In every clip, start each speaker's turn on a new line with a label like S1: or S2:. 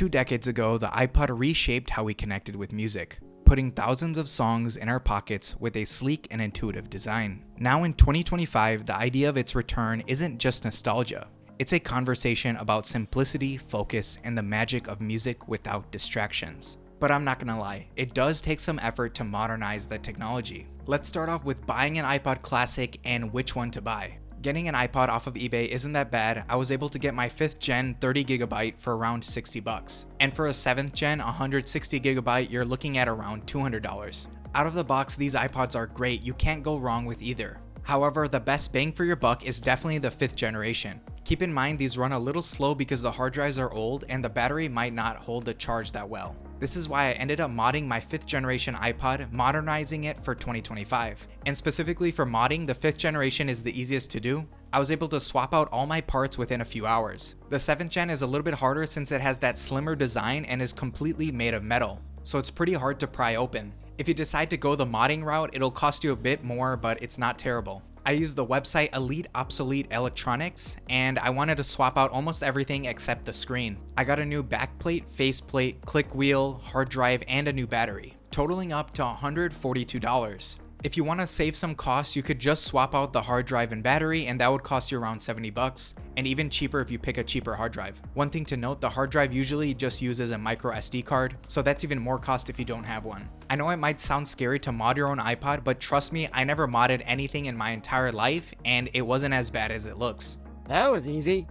S1: 2 decades ago, the iPod reshaped how we connected with music, putting thousands of songs in our pockets with a sleek and intuitive design. Now in 2025, the idea of its return isn't just nostalgia. It's a conversation about simplicity, focus, and the magic of music without distractions. But I'm not gonna lie, it does take some effort to modernize the technology. Let's start off with buying an iPod Classic and which one to buy. Getting an iPod off of eBay isn't that bad. I was able to get my 5th gen 30GB for around $60. And for a 7th gen 160GB, you're looking at around $200. Out of the box, these iPods are great. You can't go wrong with either. However, the best bang for your buck is definitely the 5th generation. Keep in mind these run a little slow because the hard drives are old and the battery might not hold the charge that well. This is why I ended up modding my 5th generation iPod, modernizing it for 2025. And specifically for modding, the 5th generation is the easiest to do. I was able to swap out all my parts within a few hours. The 7th gen is a little bit harder since it has that slimmer design and is completely made of metal, so it's pretty hard to pry open. If you decide to go the modding route, it'll cost you a bit more, but it's not terrible. I used the website Elite Obsolete Electronics, and I wanted to swap out almost everything except the screen. I got a new backplate, faceplate, click wheel, hard drive, and a new battery, totaling up to $142. If you want to save some costs, you could just swap out the hard drive and battery, and that would cost you around $70, and even cheaper if you pick a cheaper hard drive. One thing to note, the hard drive usually just uses a micro SD card, so that's even more cost if you don't have one. I know it might sound scary to mod your own iPod, but trust me, I never modded anything in my entire life, and it wasn't as bad as it looks.
S2: That was easy.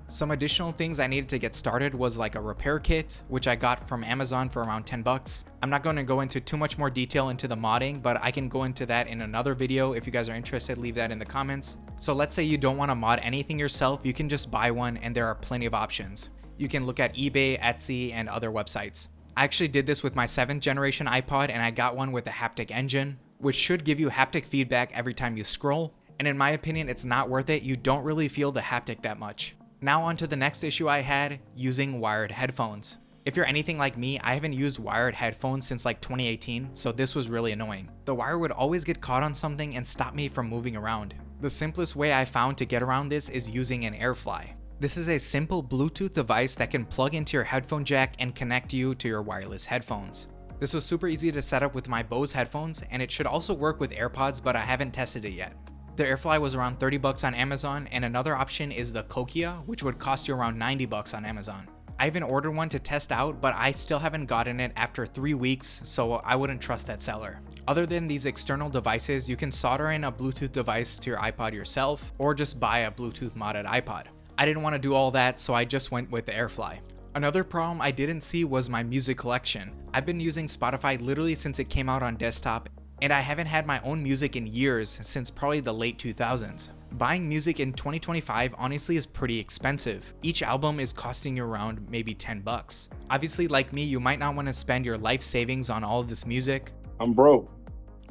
S1: Some additional things I needed to get started was like a repair kit, which I got from Amazon for around $10. I'm not going to go into too much more detail into the modding, but I can go into that in another video. If you guys are interested, leave that in the comments. So let's say you don't want to mod anything yourself, you can just buy one and there are plenty of options. You can look at eBay, Etsy, and other websites. I actually did this with my 7th generation iPod and I got one with a haptic engine, which should give you haptic feedback every time you scroll. And in my opinion, it's not worth it. You don't really feel the haptic that much. Now on to the next issue I had, using wired headphones. If you're anything like me, I haven't used wired headphones since like 2018, so this was really annoying. The wire would always get caught on something and stop me from moving around. The simplest way I found to get around this is using an AirFly. This is a simple Bluetooth device that can plug into your headphone jack and connect you to your wireless headphones. This was super easy to set up with my Bose headphones, and it should also work with AirPods, but I haven't tested it yet. The AirFly was around $30 on Amazon, and another option is the Kokia, which would cost you around $90 on Amazon. I even ordered one to test out, but I still haven't gotten it after 3 weeks, so I wouldn't trust that seller. Other than these external devices, you can solder in a Bluetooth device to your iPod yourself, or just buy a Bluetooth modded iPod. I didn't want to do all that, so I just went with the AirFly. Another problem I didn't see was my music collection. I've been using Spotify literally since it came out on desktop, and I haven't had my own music in years, since probably the late 2000s. Buying music in 2025 honestly is pretty expensive. Each album is costing you around maybe $10. Obviously, like me, you might not want to spend your life savings on all of this music.
S3: I'm broke.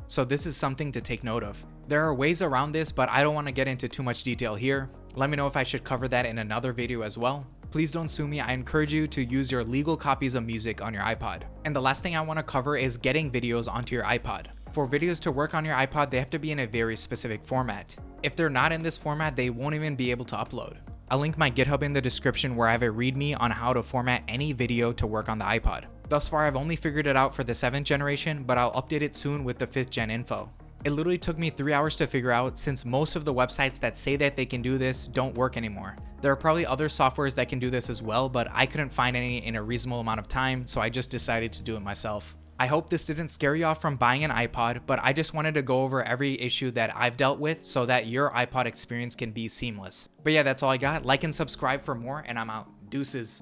S1: So this is something to take note of. There are ways around this, but I don't want to get into too much detail here. Let me know if I should cover that in another video as well. Please don't sue me. I encourage you to use your legal copies of music on your iPod. And the last thing I want to cover is getting videos onto your iPod. For videos to work on your iPod, they have to be in a very specific format. If they're not in this format, they won't even be able to upload. I'll link my GitHub in the description where I have a README on how to format any video to work on the iPod. Thus far, I've only figured it out for the 7th generation, but I'll update it soon with the 5th gen info. It literally took me 3 hours to figure out, since most of the websites that say that they can do this don't work anymore. There are probably other softwares that can do this as well, but I couldn't find any in a reasonable amount of time, so I just decided to do it myself. I hope this didn't scare you off from buying an iPod, but I just wanted to go over every issue that I've dealt with so that your iPod experience can be seamless. But yeah, that's all I got. Like and subscribe for more, and I'm out. Deuces.